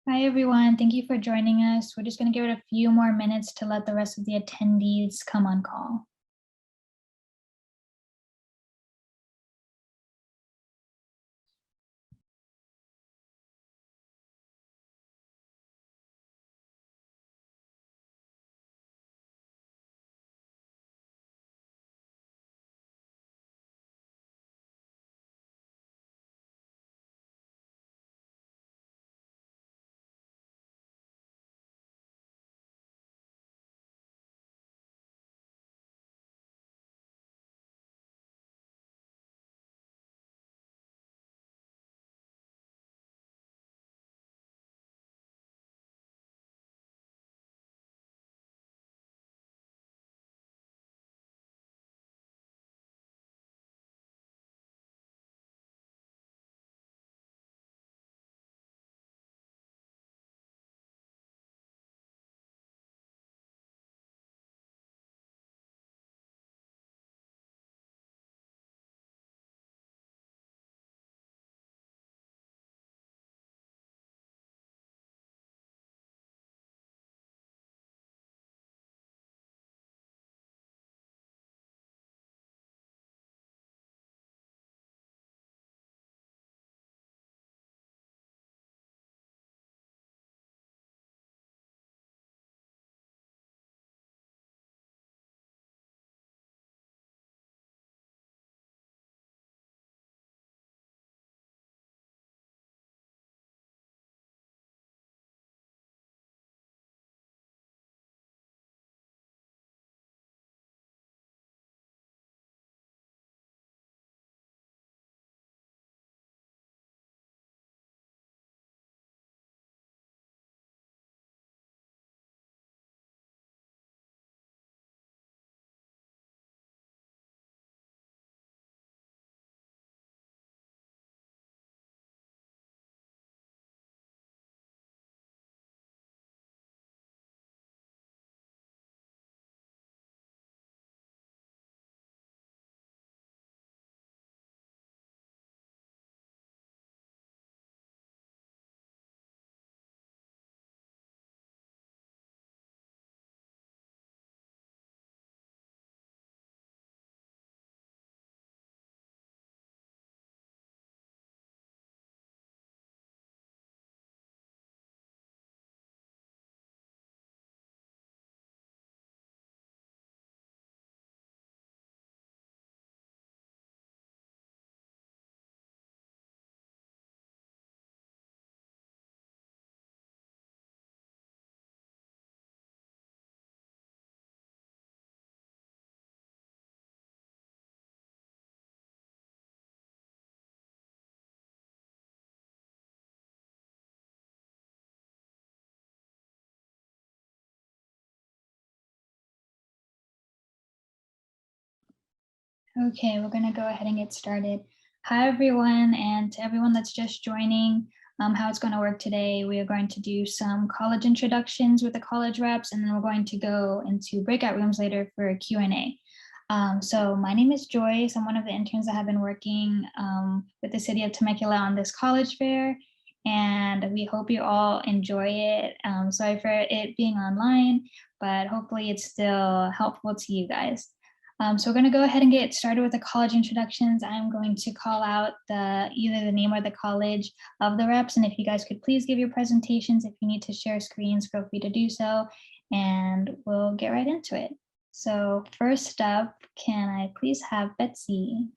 Hi, everyone. Thank you for joining us. We're just going to give it a few more minutes to let the rest of the attendees come on call. Okay, we're going to go ahead and get started. Hi, everyone, and to everyone that's just joining, how it's going to work today, we are going to do some college introductions with the college reps, and then we're going to go into breakout rooms later for a Q&A. So my name is Joyce. I'm one of the interns that have been working with the city of Temecula on this college fair, and we hope you all enjoy it. Sorry for it being online, but hopefully it's still helpful to you guys. So we're going to go ahead and get started with the college introductions. I'm going to call out either the name or the college of the reps. And if you guys could please give your presentations, if you need to share screens, feel free to do so, and we'll get right into it. So first up, can I please have Betsy?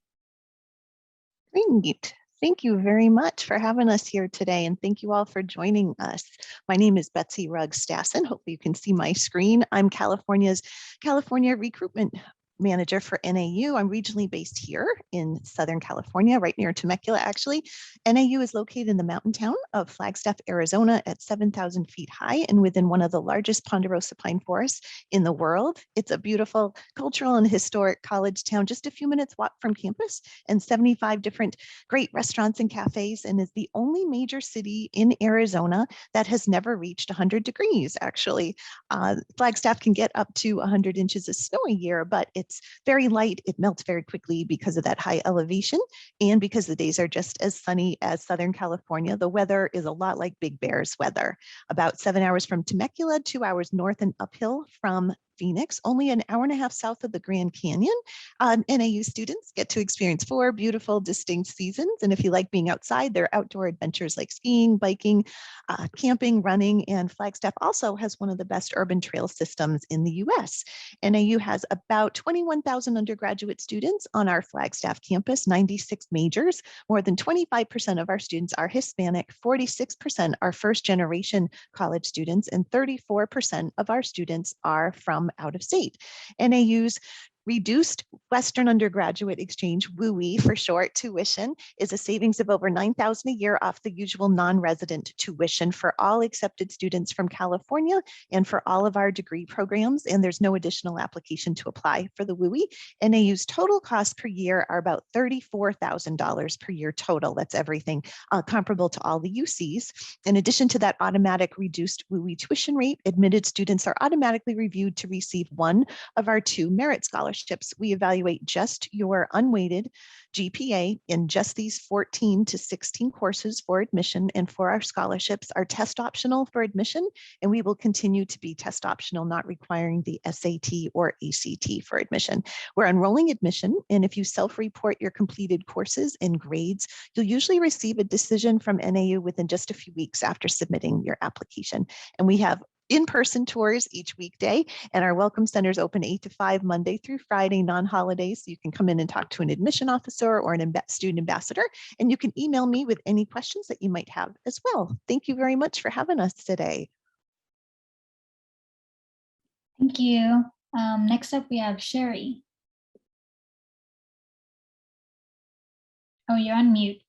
Great. Thank you very much for having us here today, and thank you all for joining us. My name is Betsy Rugg-Stassen. Hopefully you can see my screen. I'm California Recruitment Manager for NAU. I'm regionally based here in Southern California, right near Temecula, actually. NAU is located in the mountain town of Flagstaff, Arizona at 7,000 feet high and within one of the largest ponderosa pine forests in the world. It's a beautiful cultural and historic college town, just a few minutes walk from campus, and 75 different great restaurants and cafes, and is the only major city in Arizona that has never reached 100 degrees, actually. Flagstaff can get up to 100 inches of snow a year, but it's It's very light. It melts very quickly because of that high elevation and because the days are just as sunny as Southern California. The weather is a lot like Big Bear's weather. About 7 hours from Temecula, 2 hours north and uphill from Phoenix, only an hour and a half south of the Grand Canyon. NAU students get to experience 4 beautiful, distinct seasons. And if you like being outside, there are outdoor adventures like skiing, biking, camping, running, and Flagstaff also has one of the best urban trail systems in the US. NAU has about 21,000 undergraduate students on our Flagstaff campus, 96 majors. More than 25% of our students are Hispanic, 46% are first-generation college students, and 34% of our students are from out of state. NAU's reduced Western undergraduate exchange, WUI for short, tuition is a savings of over $9,000 a year off the usual non-resident tuition for all accepted students from California and for all of our degree programs. And there's no additional application to apply for the WUI. NAU's total costs per year are about $34,000 per year total. That's everything comparable to all the UCs. In addition to that automatic reduced WUI tuition rate, admitted students are automatically reviewed to receive one of our 2 merit scholarships. We evaluate just your unweighted GPA in just these 14 to 16 courses for admission, and for our scholarships are test optional for admission, and we will continue to be test optional, not requiring the SAT or ACT for admission. We're enrolling admission, and if you self-report your completed courses and grades, you'll usually receive a decision from NAU within just a few weeks after submitting your application. And we have in-person tours each weekday, and our welcome centers open 8 to 5 Monday through Friday, non-holidays. So you can come in and talk to an admission officer or an student ambassador, and you can email me with any questions that you might have as well. Thank you very much for having us today. Thank you. Next up, we have Sherry. Oh, you're on mute.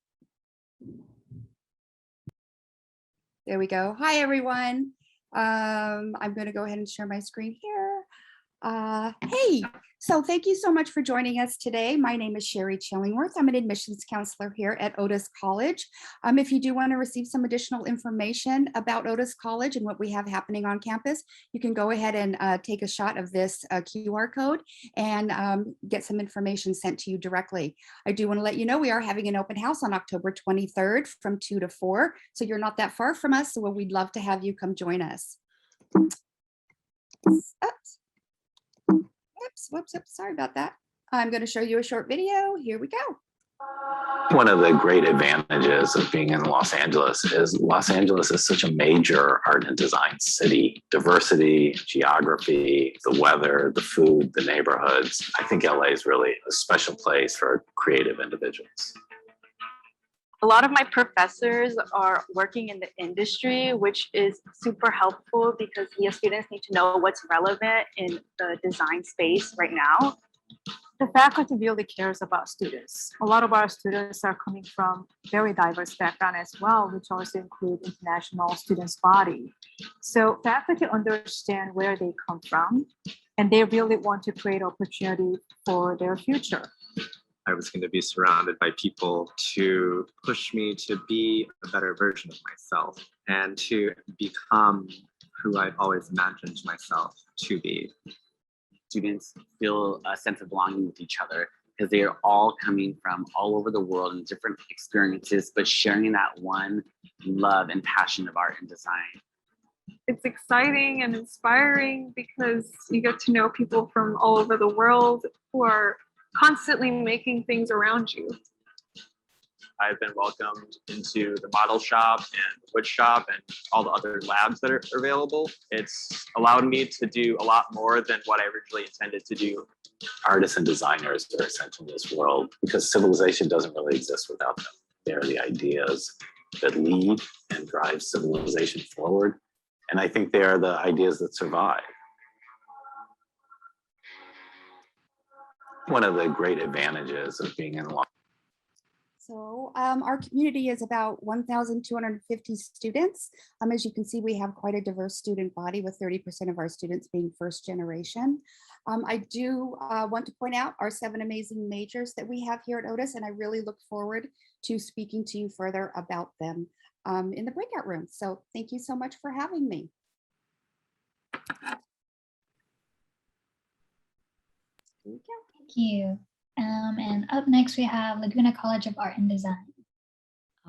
There we go. Hi, everyone. I'm going to go ahead and share my screen here. Hey, so thank you so much for joining us today. My name is Sherry Chillingworth. I'm an admissions counselor here at Otis College. If you do want to receive some additional information about Otis College and what we have happening on campus, you can go ahead and take a shot of this QR code and get some information sent to you directly. I do want to let you know we are having an open house on October 23rd from 2 to 4. So you're not that far from us. So we'd love to have you come join us. Whoops, sorry about that. I'm going to show you a short video. Here we go. One of the great advantages of being in Los Angeles is such a major art and design city. Diversity, geography, the weather, the food, the neighborhoods. I think LA is really a special place for creative individuals. A lot of my professors are working in the industry, which is super helpful because students need to know what's relevant in the design space right now. The faculty really cares about students. A lot of our students are coming from very diverse background as well, which also include international students body. So faculty understand where they come from, and they really want to create opportunity for their future. I was going to be surrounded by people to push me to be a better version of myself and to become who I've always imagined myself to be. Students feel a sense of belonging with each other because they are all coming from all over the world in different experiences, but sharing that one love and passion of art and design. It's exciting and inspiring because you get to know people from all over the world who are constantly making things around you. I've been welcomed into the model shop and the wood shop and all the other labs that are available. It's allowed me to do a lot more than what I originally intended to do. Artists and designers are essential in this world because civilization doesn't really exist without them. They're the ideas that lead and drive civilization forward. And I think they are the ideas that survive. One of the great advantages of being in Los So our community is about 1,250 students. As you can see, we have quite a diverse student body with 30% of our students being first generation. I do want to point out our 7 amazing majors that we have here at Otis, and I really look forward to speaking to you further about them in the breakout room. So thank you so much for having me. Thank you. And up next, we have Laguna College of Art and Design.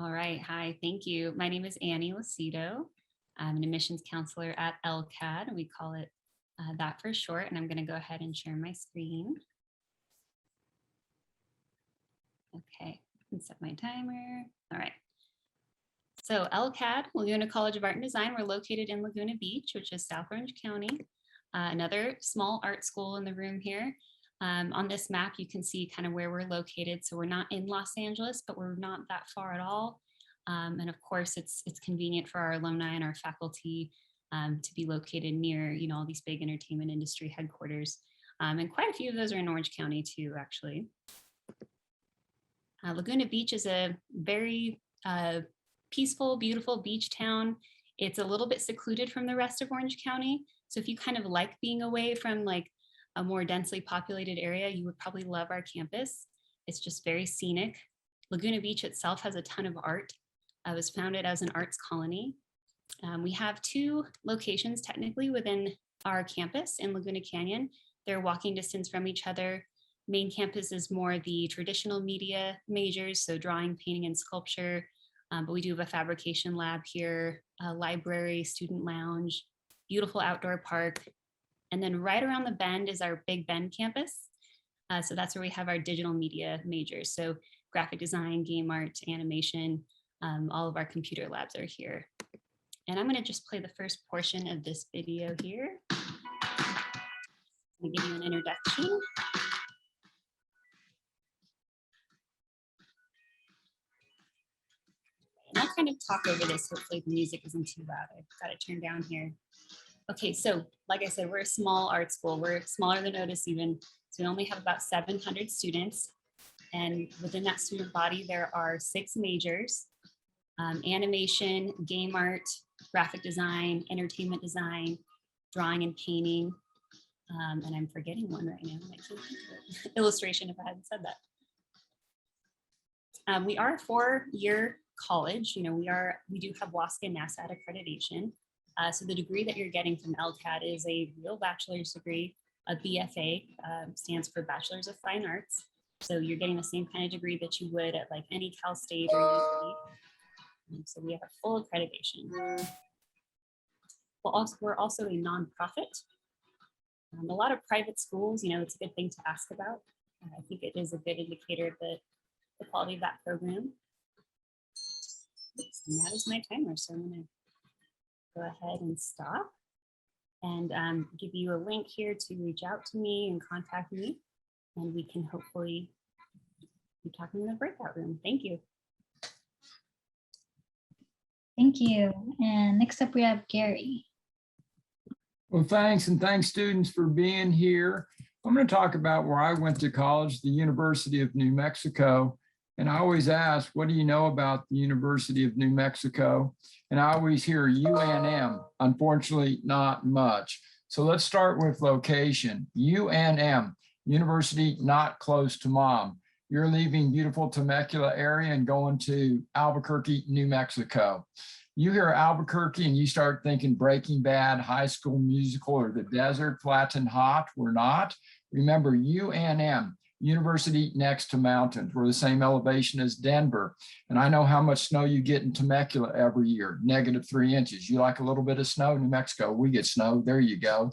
All right. Hi. Thank you. My name is Annie Lucido. I'm an admissions counselor at LCAD, and we call it that for short. And I'm going to go ahead and share my screen. Okay. And set my timer. All right. So LCAD, Laguna College of Art and Design, we're located in Laguna Beach, which is South Orange County. Another small art school in the room here. On this map, you can see kind of where we're located. So we're not in Los Angeles, but we're not that far at all. And of course, it's convenient for our alumni and our faculty to be located near, all these big entertainment industry headquarters. And quite a few of those are in Orange County too, actually. Laguna Beach is a very peaceful, beautiful beach town. It's a little bit secluded from the rest of Orange County. So if you kind of like being away from like a more densely populated area, you would probably love our campus. It's just very scenic. Laguna Beach itself has a ton of art. It was founded as an arts colony. We have two locations technically within our campus in Laguna Canyon. They're walking distance from each other. Main campus is more the traditional media majors, so drawing, painting, and sculpture. But we do have a fabrication lab here, a library, student lounge, beautiful outdoor park. And then right around the bend is our Big Bend campus. So that's where we have our digital media majors. So graphic design, game art, animation, all of our computer labs are here. And I'm gonna just play the first portion of this video here. I'll give you an introduction. And I'll kind of talk over this. Hopefully the music isn't too loud. I've got it turned down here. Okay, so like I said, we're a small art school. We're smaller than Otis even. So we only have about 700 students. And within that student body, there are 6 majors: animation, game art, graphic design, entertainment design, drawing and painting. And I'm forgetting one right now. I can't think of it. Illustration, if I hadn't said that. We are a 4-year college. We do have WASC and NASAT accreditation. So the degree that you're getting from LCAD is a real bachelor's degree. A BFA stands for Bachelor's of Fine Arts. So you're getting the same kind of degree that you would at like any Cal State or UC. So we have a full accreditation. We're also a nonprofit. A lot of private schools, it's a good thing to ask about. I think it is a good indicator of the quality of that program. And that is my timer, so I'm gonna go ahead and stop and give you a link here to reach out to me and contact me, and we can hopefully be talking in the breakout room. Thank you. Thank you. And next up we have Gary. Well, thanks, and thanks students for being here. I'm going to talk about where I went to college, the University of New Mexico. And I always ask, what do you know about the University of New Mexico? And I always hear UNM. Unfortunately, not much. So let's start with location. UNM, University Not Close to Mom. You're leaving beautiful Temecula area and going to Albuquerque, New Mexico. You hear Albuquerque and you start thinking Breaking Bad, High School Musical, or the desert, flat and hot. We're not. Remember, UNM, University next to mountains. We're the same elevation as Denver. And I know how much snow you get in Temecula every year, -3 inches. You like a little bit of snow? New Mexico, we get snow. There you go.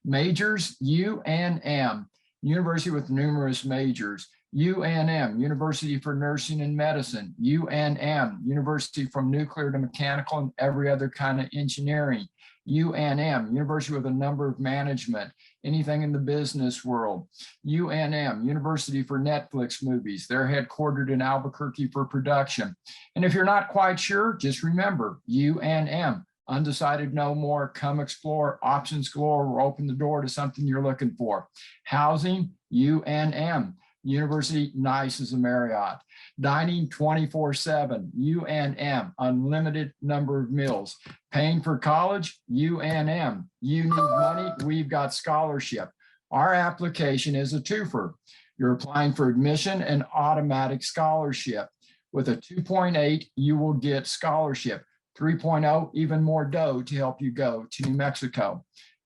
Majors, UNM, university with numerous majors. UNM, University for Nursing and Medicine. UNM, University from nuclear to mechanical and every other kind of engineering. UNM, University with a number of management, anything in the business world. UNM, University for Netflix movies. They're headquartered in Albuquerque for production. And if you're not quite sure, just remember UNM, undecided no more, come explore, options galore, or open the door to something you're looking for. Housing, UNM. University nice as a Marriott. Dining 24/7, UNM, unlimited number of meals. Paying for college, UNM. You need money, we've got scholarship. Our application is a twofer. You're applying for admission and automatic scholarship. With a 2.8, you will get scholarship. 3.0, even more dough to help you go to New Mexico.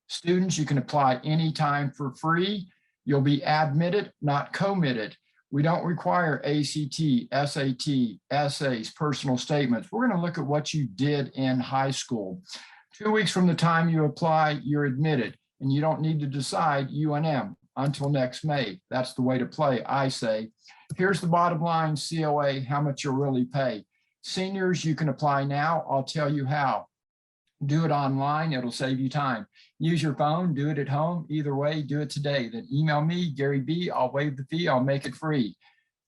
Students, you can apply anytime for free. You'll be admitted, not committed. We don't require ACT, SAT, essays, personal statements. We're going to look at what you did in high school. 2 weeks from the time you apply, you're admitted, and you don't need to decide UNM until next May. That's the way to play, I say. Here's the bottom line, COA, how much you'll really pay. Seniors, you can apply now. I'll tell you how. Do it online, it'll save you time. Use your phone, do it at home. Either way, do it today. Then email me, Gary B. I'll waive the fee, I'll make it free.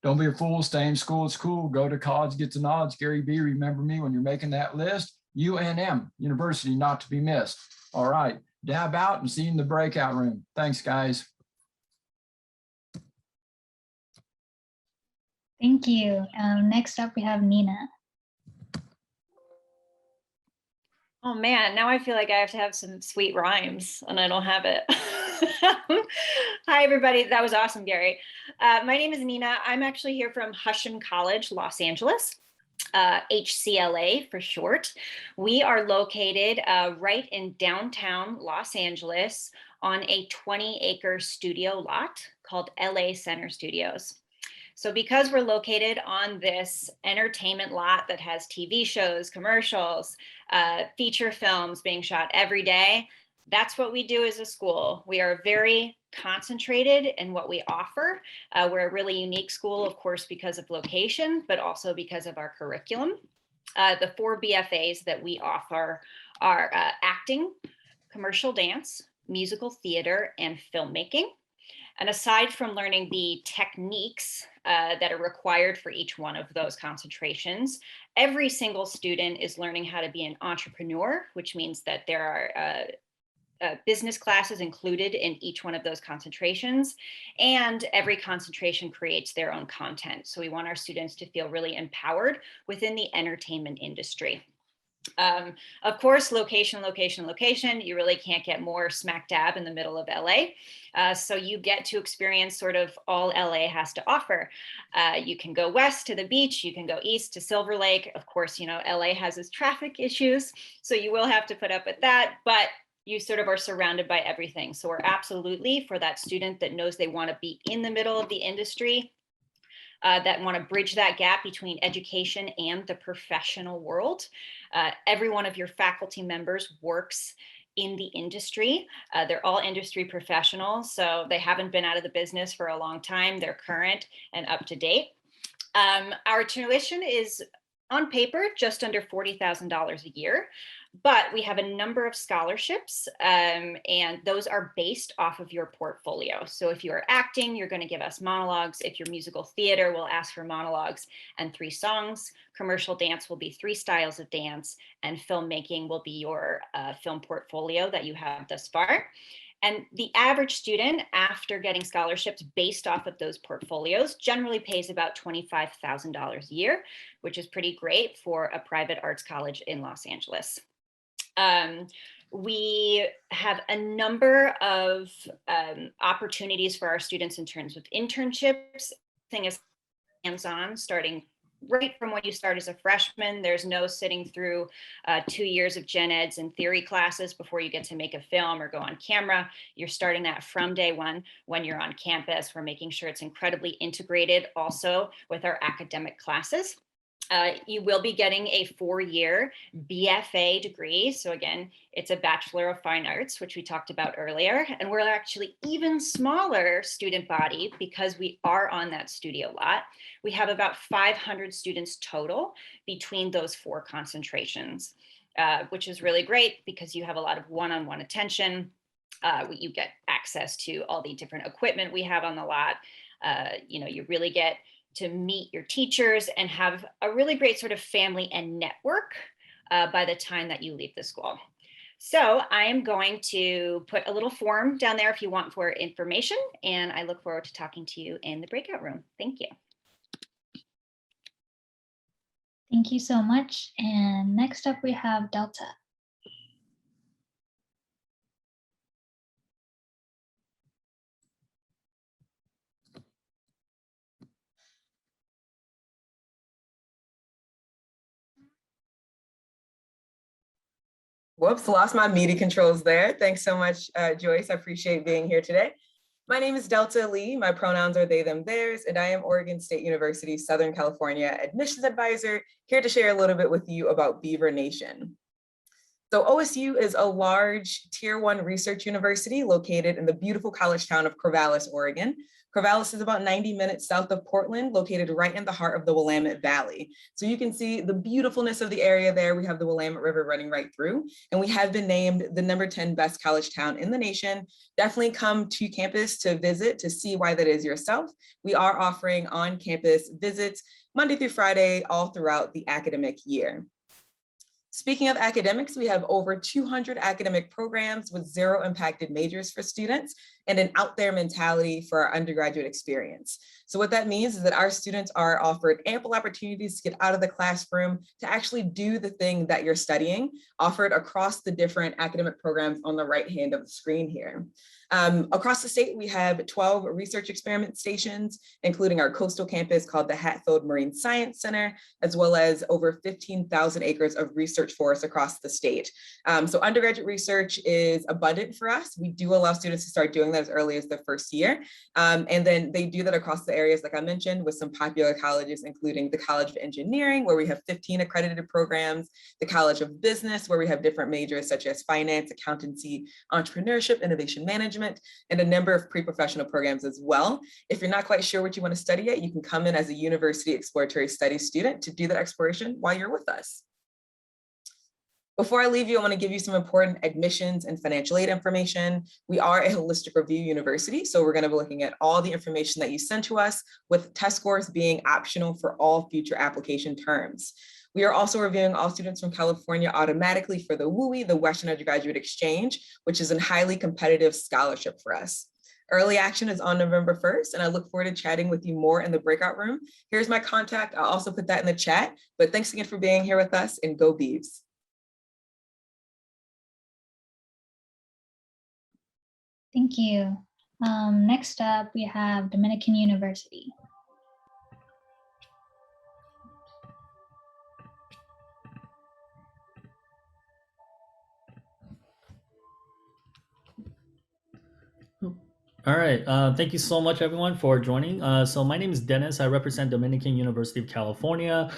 Don't be a fool, stay in school, it's cool. Go to college, get the knowledge. Gary B, remember me when you're making that list. UNM, University, not to be missed. All right, dab out and see you in the breakout room. Thanks, guys. Thank you. Next up, we have Nina. Oh man, now I feel like I have to have some sweet rhymes and I don't have it. Hi, everybody. That was awesome, Gary. My name is Nina. I'm actually here from Otis College, Los Angeles, HCLA for short. We are located right in downtown Los Angeles on a 20-acre studio lot called LA Center Studios. So because we're located on this entertainment lot that has TV shows, commercials, feature films being shot every day, that's what we do as a school. We are very concentrated in what we offer. We're a really unique school, of course, because of location, but also because of our curriculum. The 4 BFAs that we offer are acting, commercial dance, musical theater, and filmmaking. And aside from learning the techniques that are required for each one of those concentrations, every single student is learning how to be an entrepreneur, which means that there are business classes included in each one of those concentrations, and every concentration creates their own content. So we want our students to feel really empowered within the entertainment industry. Of course, location, location, location. You really can't get more smack dab in the middle of LA. So you get to experience sort of all LA has to offer. You can go west to the beach. You can go east to Silver Lake. Of course, you know, LA has its traffic issues, so you will have to put up with that, but you sort of are surrounded by everything. So we're absolutely for that student that knows they want to be in the middle of the industry, that want to bridge that gap between education and the professional world. Every one of your faculty members works in the industry. They're all industry professionals, so they haven't been out of the business for a long time. They're current and up to date. Our tuition is on paper just under $40,000 a year, but we have a number of scholarships, and those are based off of your portfolio. So if you are acting, you're going to give us monologues. If you're musical theater, we'll ask for monologues and 3 songs. Commercial dance will be 3 styles of dance, and filmmaking will be your film portfolio that you have thus far. And the average student, after getting scholarships based off of those portfolios, generally pays about $25,000 a year, which is pretty great for a private arts college in Los Angeles. We have a number of opportunities for our students in terms of internships. Thing is hands-on, starting right from when you start as a freshman. There's no sitting through 2 years of gen eds and theory classes before you get to make a film or go on camera. You're starting that from day one when you're on campus. We're making sure it's incredibly integrated also with our academic classes. You will be getting a 4-year BFA degree. So again, it's a Bachelor of Fine Arts, which we talked about earlier. And we're actually even smaller student body because we are on that studio lot. We have about 500 students total between those 4 concentrations, which is really great because you have a lot of one-on-one attention. You get access to all the different equipment we have on the lot. You know, you really get to meet your teachers and have a really great sort of family and network by the time that you leave the school. So I am going to put a little form down there if you want for information, and I look forward to talking to you in the breakout room. Thank you. Thank you so much. And next up we have Delta. Whoops, lost my media controls there. Thanks so much, Joyce. I appreciate being here today. My name is Delta Lee. My pronouns are they, them, theirs, and I am Oregon State University, Southern California admissions advisor, here to share a little bit with you about Beaver Nation. So OSU is a large tier 1 research university located in the beautiful college town of Corvallis, Oregon. Corvallis is about 90 minutes south of Portland, located right in the heart of the Willamette Valley. So you can see the beautifulness of the area there. We have the Willamette River running right through, and we have been named the number 10 best college town in the nation. Definitely come to campus to visit to see why that is yourself. We are offering on-campus visits Monday through Friday, all throughout the academic year. Speaking of academics, we have over 200 academic programs with 0 impacted majors for students and an out there mentality for our undergraduate experience. So what that means is that our students are offered ample opportunities to get out of the classroom to actually do the thing that you're studying, offered across the different academic programs on the right hand of the screen here. Across the state, we have 12 research experiment stations, including our coastal campus called the Hatfield Marine Science Center, as well as over 15,000 acres of research forests across the state. So undergraduate research is abundant for us. We do allow students to start doing that as early as their first year. And then they do that across the areas, like I mentioned, with some popular colleges, including the College of Engineering, where we have 15 accredited programs, the College of Business, where we have different majors such as finance, accountancy, entrepreneurship, innovation management, and a number of pre-professional programs as well. If you're not quite sure what you want to study yet, you can come in as a university exploratory studies student to do that exploration while you're with us. Before I leave you, I want to give you some important admissions and financial aid information. We are a holistic review university, so we're going to be looking at all the information that you send to us, with test scores being optional for all future application terms. We are also reviewing all students from California automatically for the WUI, the Western Undergraduate Exchange, which is a highly competitive scholarship for us. Early action is on November 1st, and I look forward to chatting with you more in the breakout room. Here's my contact. I'll also put that in the chat, but thanks again for being here with us, and go Beavs. Thank you. Next up, we have Dominican University. All right, thank you so much everyone for joining. So my name is Dennis. I represent Dominican University of California.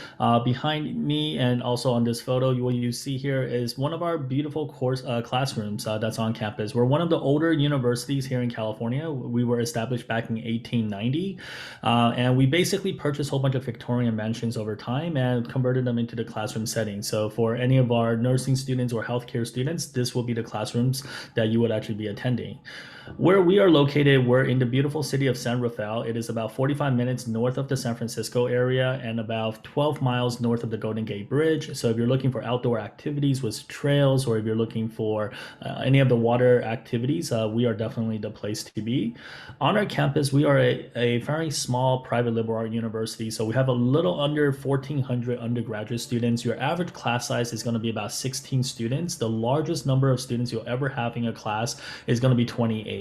Behind me and also on this photo, what you see here is one of our beautiful classrooms that's on campus. We're one of the older universities here in California. We were established back in 1890, and we basically purchased a whole bunch of Victorian mansions over time and converted them into the classroom setting. So for any of our nursing students or healthcare students, this will be the classrooms that you would actually be attending. Where we are located, we're in the beautiful city of San Rafael. It is about 45 minutes north of the San Francisco area and about 12 miles north of the Golden Gate Bridge. So if you're looking for outdoor activities with trails, or if you're looking for any of the water activities, we are definitely the place to be. On our campus, we are a very small private liberal arts university. So we have a little under 1,400 undergraduate students. Your average class size is going to be about 16 students. The largest number of students you'll ever have in a class is going to be 28.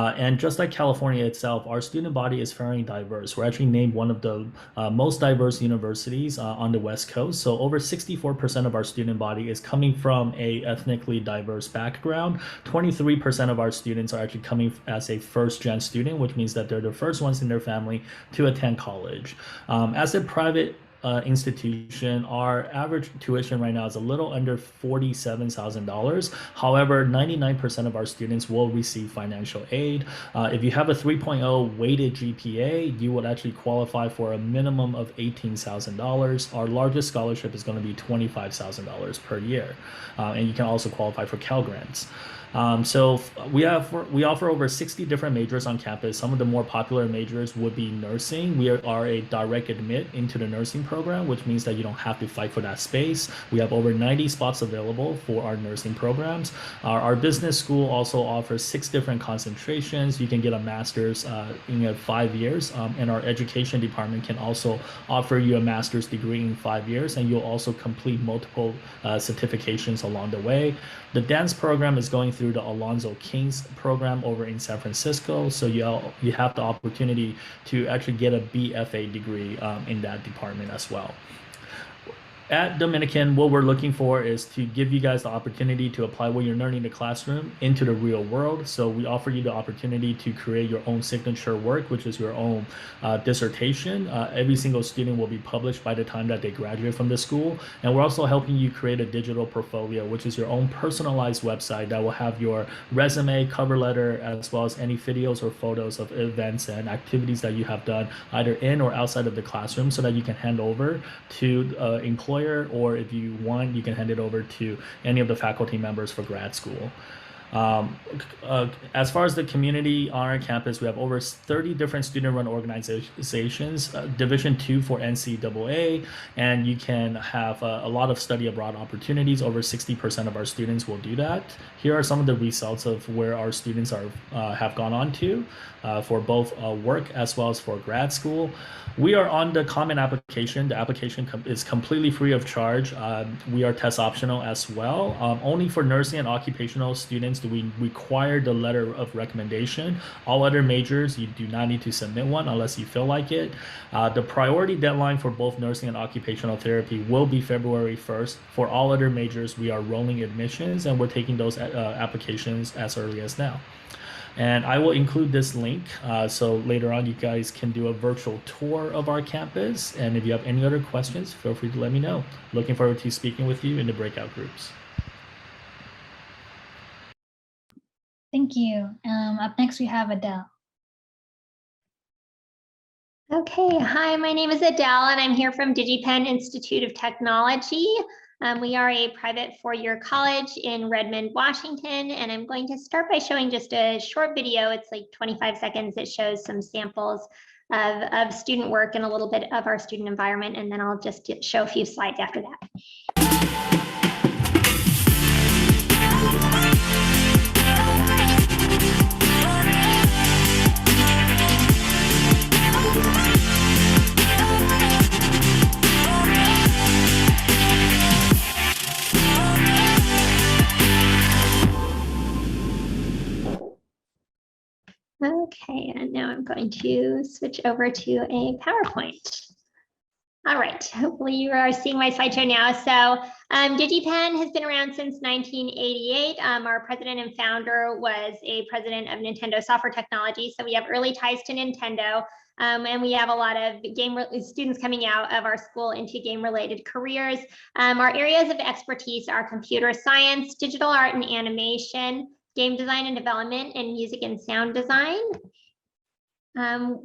And just like California itself, our student body is very diverse. We're actually named one of the most diverse universities on the West Coast. So over 64% of our student body is coming from a ethnically diverse background. 23% of our students are actually coming as a first-gen student, which means that they're the first ones in their family to attend college. As a private institution, our average tuition right now is a little under $47,000. However, 99% of our students will receive financial aid. If you have a 3.0 weighted GPA, you would actually qualify for a minimum of $18,000. Our largest scholarship is going to be $25,000 per year. And you can also qualify for Cal Grants. So we offer over 60 different majors on campus. Some of the more popular majors would be nursing. We are a direct admit into the nursing program, which means that you don't have to fight for that space. We have over 90 spots available for our nursing programs. Our business school also offers 6 different concentrations. You can get a master's in 5 years, and our education department can also offer you a master's degree in 5 years, and you'll also complete multiple certifications along the way. The dance program is going through the Alonzo King's program over in San Francisco. So you have the opportunity to actually get a BFA degree in that department as well. At Dominican, what we're looking for is to give you guys the opportunity to apply what you're learning in the classroom into the real world. So we offer you the opportunity to create your own signature work, which is your own dissertation. Every single student will be published by the time that they graduate from the school. And we're also helping you create a digital portfolio, which is your own personalized website that will have your resume, cover letter, as well as any videos or photos of events and activities that you have done either in or outside of the classroom, so that you can hand over to employers, or if you want, you can hand it over to any of the faculty members for grad school. As far as the community on our campus, we have over 30 different student-run organizations, Division II for NCAA, and you can have a lot of study abroad opportunities. Over 60% of our students will do that. Here are some of the results of where our students have gone on to for both work as well as for grad school. We are on the common application. The application is completely free of charge. We are test optional as well. Only for nursing and occupational students do we require the letter of recommendation. All other majors, you do not need to submit one unless you feel like it. The priority deadline for both nursing and occupational therapy will be February 1st. For all other majors, we are rolling admissions, and we're taking those applications as early as now. And I will include this link so later on you guys can do a virtual tour of our campus. And if you have any other questions, feel free to let me know. Looking forward to speaking with you in the breakout groups. Thank you. Up next, we have Adele. Okay, hi, my name is Adele, and I'm here from Digipen Institute of Technology. We are a private four-year college in Redmond, Washington, and I'm going to start by showing just a short video. It's like 25 seconds. It shows some samples of student work and a little bit of our student environment, and then I'll just show a few slides after that. Okay, and now I'm going to switch over to a PowerPoint. All right, hopefully you are seeing my slideshow now. So Digipen has been around since 1988. Our president and founder was a president of Nintendo Software Technology. So we have early ties to Nintendo. And we have a lot of students coming out of our school into game-related careers. Our areas of expertise are computer science, digital art and animation, game design and development, and music and sound design.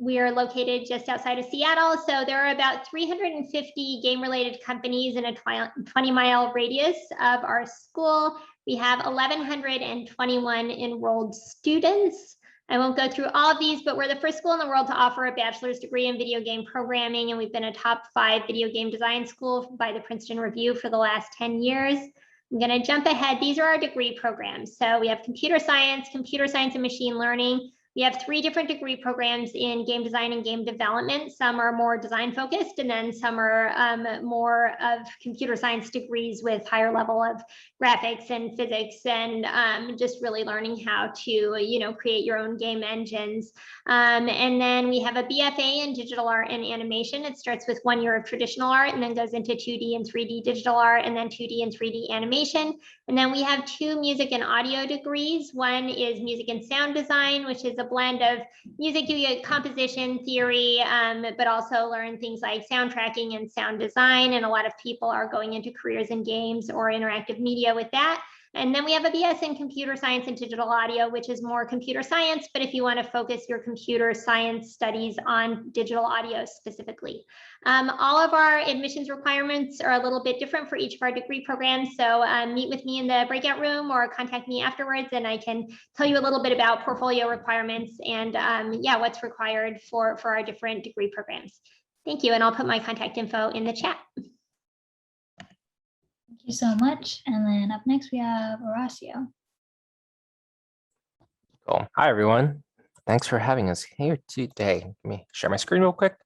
We are located just outside of Seattle, so there are about 350 game-related companies in a 20-mile radius of our school. We have 1,121 enrolled students. I won't go through all of these, but we're the first school in the world to offer a bachelor's degree in video game programming, and we've been a top 5 video game design school by the Princeton Review for the last 10 years. I'm going to jump ahead. These are our degree programs. So we have computer science and machine learning. We have 3 different degree programs in game design and game development. Some are more design focused, and then some are more of computer science degrees with higher level of graphics and physics, and just really learning how to, create your own game engines. And then we have a BFA in digital art and animation. It starts with 1 year of traditional art and then goes into 2D and 3D digital art, and then 2D and 3D animation. And then we have 2 music and audio degrees. One is music and sound design, which is a blend of music, you get composition theory, but also learn things like soundtracking and sound design. And a lot of people are going into careers in games or interactive media with that. And then we have a BS in computer science and digital audio, which is more computer science, but if you want to focus your computer science studies on digital audio specifically. All of our admissions requirements are a little bit different for each of our degree programs. So meet with me in the breakout room or contact me afterwards, and I can tell you a little bit about portfolio requirements and what's required for our different degree programs. Thank you, and I'll put my contact info in the chat. Thank you so much. And then up next, we have Horacio. Cool. Hi, everyone. Thanks for having us here today. Let me share my screen real quick.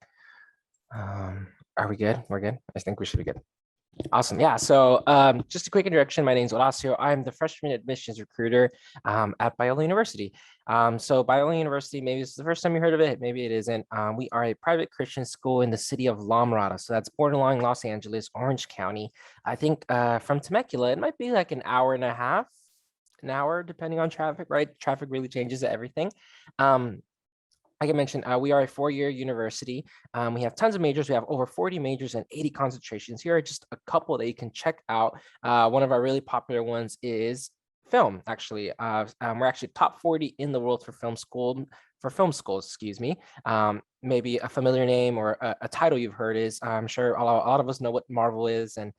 Are we good? We're good. I think we should be good. Awesome. Yeah. So just a quick introduction. My name is Horacio. I'm the freshman admissions recruiter at Biola University. So Biola University, maybe this is the first time you heard of it, maybe it isn't. We are a private Christian school in the city of La Mirada. So that's borderline Los Angeles, Orange County. I think from Temecula, it might be like an hour and a half, an hour, depending on traffic, right? Traffic really changes everything. Like I mentioned, we are a four-year university. We have tons of majors. We have over 40 majors and 80 concentrations. Here are just a couple that you can check out. One of our really popular ones is film, actually. We're actually top 40 in the world for film schools, excuse me. Maybe a familiar name or a title you've heard is, I'm sure a lot of us know what Marvel is and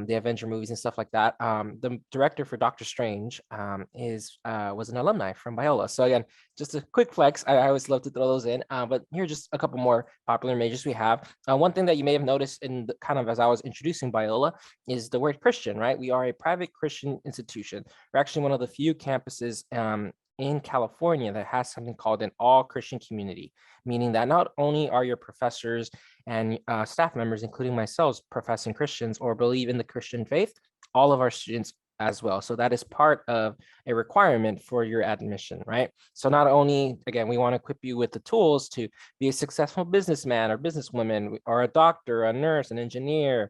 the Avenger movies and stuff like that. The director for Doctor Strange was an alumni from Biola. So again, just a quick flex. I always love to throw those in, but here are just a couple more popular majors we have. One thing that you may have noticed in the, kind of as I was introducing Biola is the word Christian, right? We are a private Christian institution. We're actually one of the few campuses in California that has something called an all Christian community, meaning that not only are your professors and staff members, including myself, professing Christians or believe in the Christian faith, all of our students as well. So that is part of a requirement for your admission, right? So not only, again, we want to equip you with the tools to be a successful businessman or businesswoman or a doctor, a nurse, an engineer,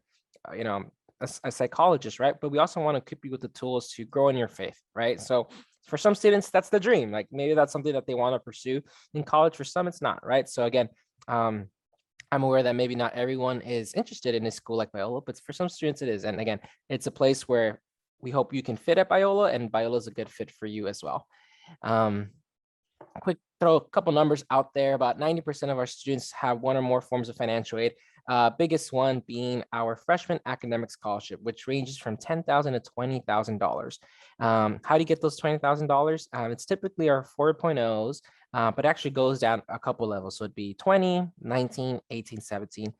a psychologist, right? But we also want to equip you with the tools to grow in your faith, right? So for some students, that's the dream. Like maybe that's something that they want to pursue in college. For some, it's not, right? So again, I'm aware that maybe not everyone is interested in a school like Biola, but for some students it is. And again, it's a place where we hope you can fit at Biola, and Biola is a good fit for you as well. Quick throw a couple numbers out there. About 90% of our students have one or more forms of financial aid. Biggest one being our freshman academic scholarship, which ranges from $10,000 to $20,000. How do you get those $20,000? It's typically our 4.0s, but actually goes down a couple levels. So it'd be 20, 19, 18, 17.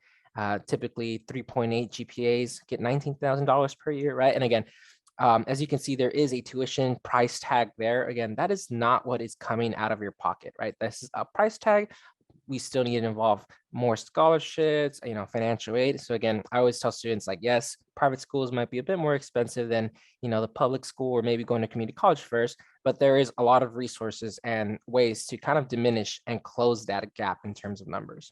Typically 3.8 GPAs get $19,000 per year, right? And again, as you can see, there is a tuition price tag there. Again, that is not what is coming out of your pocket, right? This is a price tag. We still need to involve more scholarships, financial aid. So again, I always tell students like, yes, private schools might be a bit more expensive than, the public school or maybe going to community college first, but there is a lot of resources and ways to kind of diminish and close that gap in terms of numbers.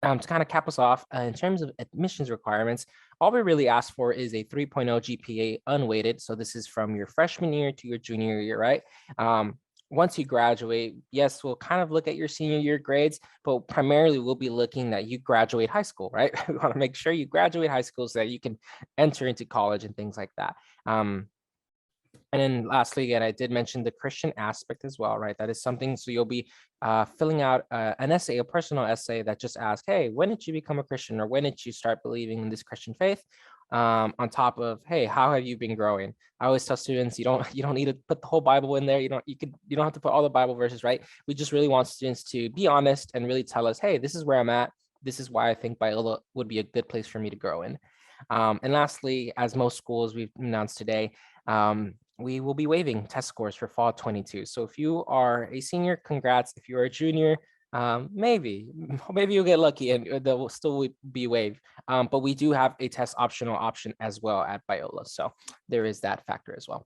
To kind of cap us off, in terms of admissions requirements, all we really ask for is a 3.0 GPA unweighted. So this is from your freshman year to your junior year, right? Once you graduate, yes, we'll kind of look at your senior year grades, but primarily we'll be looking that you graduate high school, right? We want to make sure you graduate high school so that you can enter into college and things like that. And then lastly, again, I did mention the Christian aspect as well, right? That is something, so you'll be filling out an essay, a personal essay that just asks, hey, when did you become a Christian, or when did you start believing in this Christian faith? On top of, hey, how have you been growing? I always tell students, you don't need to put the whole Bible in there. You don't have to put all the Bible verses, right? We just really want students to be honest and really tell us, hey, this is where I'm at. This is why I think Biola would be a good place for me to grow in. And lastly, as most schools we've announced today, we will be waiving test scores for fall 22. So if you are a senior, congrats. If you're a junior, maybe you'll get lucky and they'll still be waived. But we do have a test optional option as well at Biola. So there is that factor as well.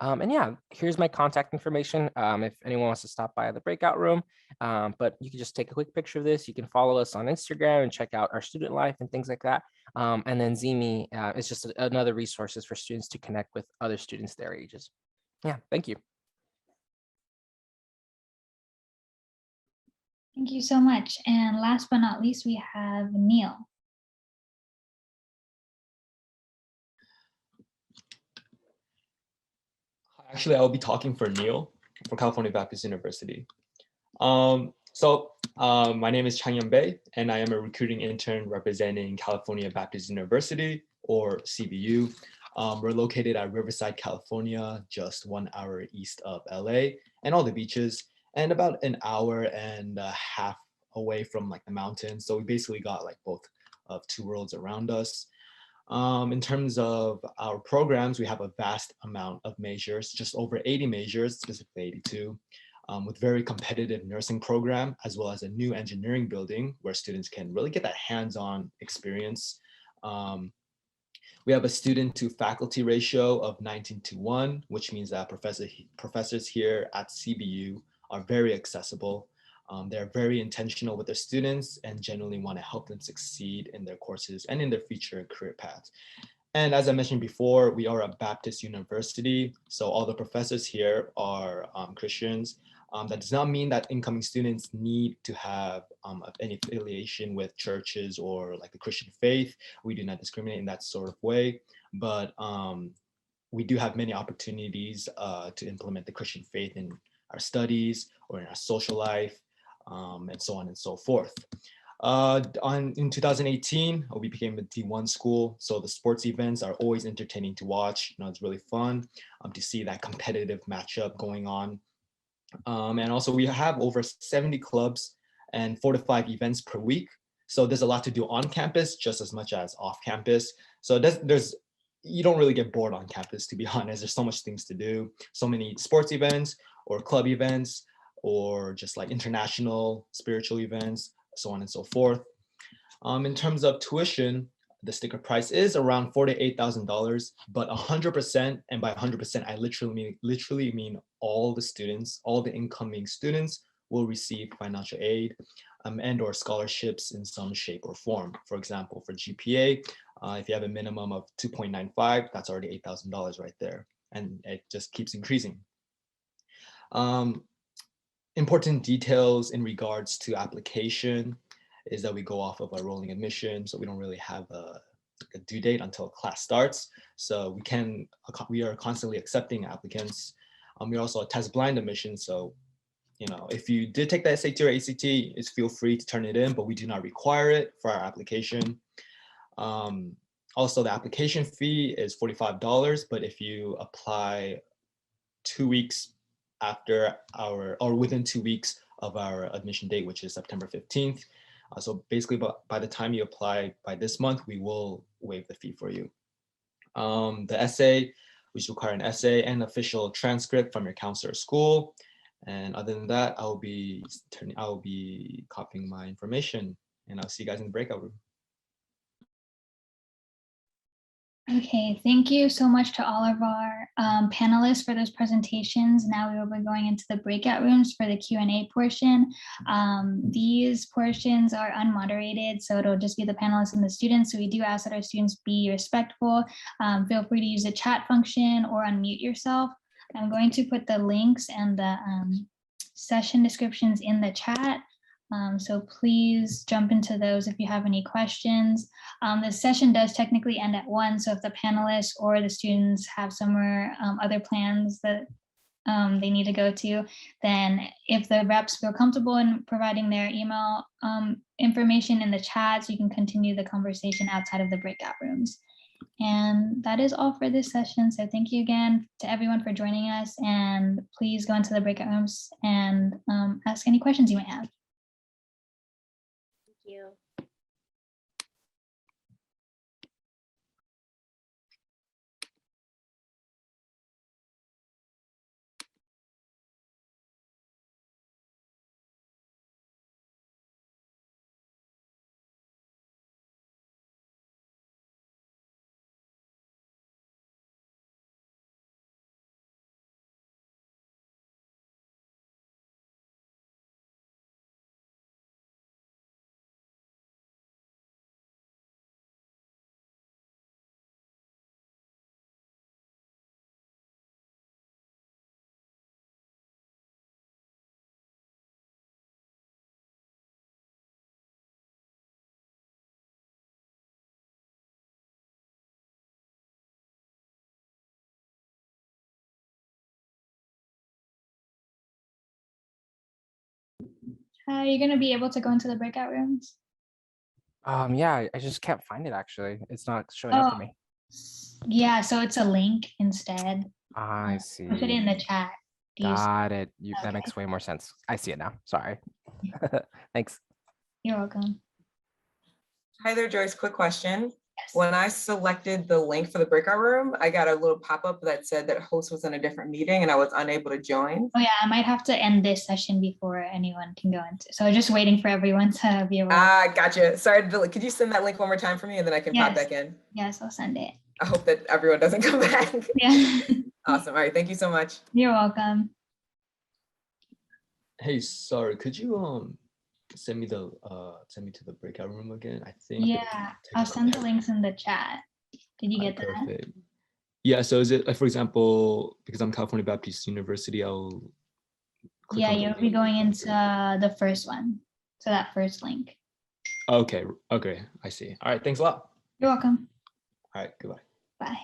And yeah, here's my contact information if anyone wants to stop by the breakout room. But you can just take a quick picture of this. You can follow us on Instagram and check out our student life and things like that. And then Zimi is just another resources for students to connect with other students their ages. Yeah, thank you. Thank you so much. And last but not least, we have Neil. Actually, I'll be talking for Neil from California Baptist University. My name is Changyun Bae, and I am a recruiting intern representing California Baptist University, or CBU. We're located at Riverside, California, just 1 hour east of LA and all the beaches, and about an hour and a half away from the mountains. So we basically got both of two worlds around us. In terms of our programs, we have a vast amount of majors, just over 80 majors, specifically 82, with very competitive nursing program, as well as a new engineering building where students can really get that hands-on experience We have a student to faculty ratio of 19:1, which means that professors here at CBU are very accessible. They're very intentional with their students and genuinely want to help them succeed in their courses and in their future career paths. And as I mentioned before, we are a Baptist university, so all the professors here are Christians. That does not mean that incoming students need to have any affiliation with churches or like the Christian faith. We do not discriminate in that sort of way, but we do have many opportunities to implement the Christian faith in our studies or in our social life, and so on and so forth. In 2018, we became a D1 school. So the sports events are always entertaining to watch. It's really fun to see that competitive matchup going on. And also we have over 70 clubs and 4 to 5 events per week. So there's a lot to do on campus just as much as off campus. So you don't really get bored on campus, to be honest. There's so much things to do, so many sports events or club events, or just like international spiritual events, so on and so forth. In terms of tuition, the sticker price is around $4,000 to $8,000, but 100%, and by 100%, I literally mean all the students, all the incoming students will receive financial aid and or scholarships in some shape or form. For example, for GPA, if you have a minimum of 2.95, that's already $8,000 right there. And it just keeps increasing. Important details in regards to application is that we go off of our rolling admission. So we don't really have a due date until class starts. So we are constantly accepting applicants. We're also a test blind admission. So, if you did take the SAT or ACT, feel free to turn it in, but we do not require it for our application. Also, the application fee is $45, but if you apply 2 weeks after or within 2 weeks of our admission date, which is September 15th. So basically, by the time you apply by this month, we will waive the fee for you. The essay, we require an essay and official transcript from your counselor or school. And other than that, I'll be copying my information, and I'll see you guys in the breakout room. Okay, thank you so much to all of our panelists for those presentations. Now we will be going into the breakout rooms for the Q&A portion. These portions are unmoderated, so it'll just be the panelists and the students. So we do ask that our students be respectful. Feel free to use the chat function or unmute yourself. I'm going to put the links and the session descriptions in the chat. So please jump into those if you have any questions. The session does technically end at 1, so if the panelists or the students have somewhere other plans that they need to go to, then if the reps feel comfortable in providing their email information in the chat, so you can continue the conversation outside of the breakout rooms. And that is all for this session. So thank you again to everyone for joining us, and please go into the breakout rooms and ask any questions you might have. Thank you. Are you going to be able to go into the breakout rooms? Yeah, I just can't find it actually. It's not showing up for me. Yeah, so it's a link instead. I see. Put it in the chat. Got it. That makes way more sense. I see it now. Sorry. Thanks. You're welcome. Hi there, Joyce. Quick question. When I selected the link for the breakout room, I got a little pop-up that said that host was in a different meeting and I was unable to join. Oh yeah, I might have to end this session before anyone can go into. So just waiting for everyone to be able. Gotcha. Sorry to delay. Could you send that link one more time for me and then I can pop back in? Yes, I'll send it. I hope that everyone doesn't come back. Yeah. Awesome. All right. Thank you so much. You're welcome. Hey, sorry, could you send me to the breakout room again? I think. Yeah, I'll send the links in the chat. Did you get that? Perfect. Yeah, so is it like, for example, because I'm California Baptist University, I'll click Yeah, on the you'll be going into the first one. So that first link. Okay, I see. All right, thanks a lot. You're welcome. All right, goodbye. Bye.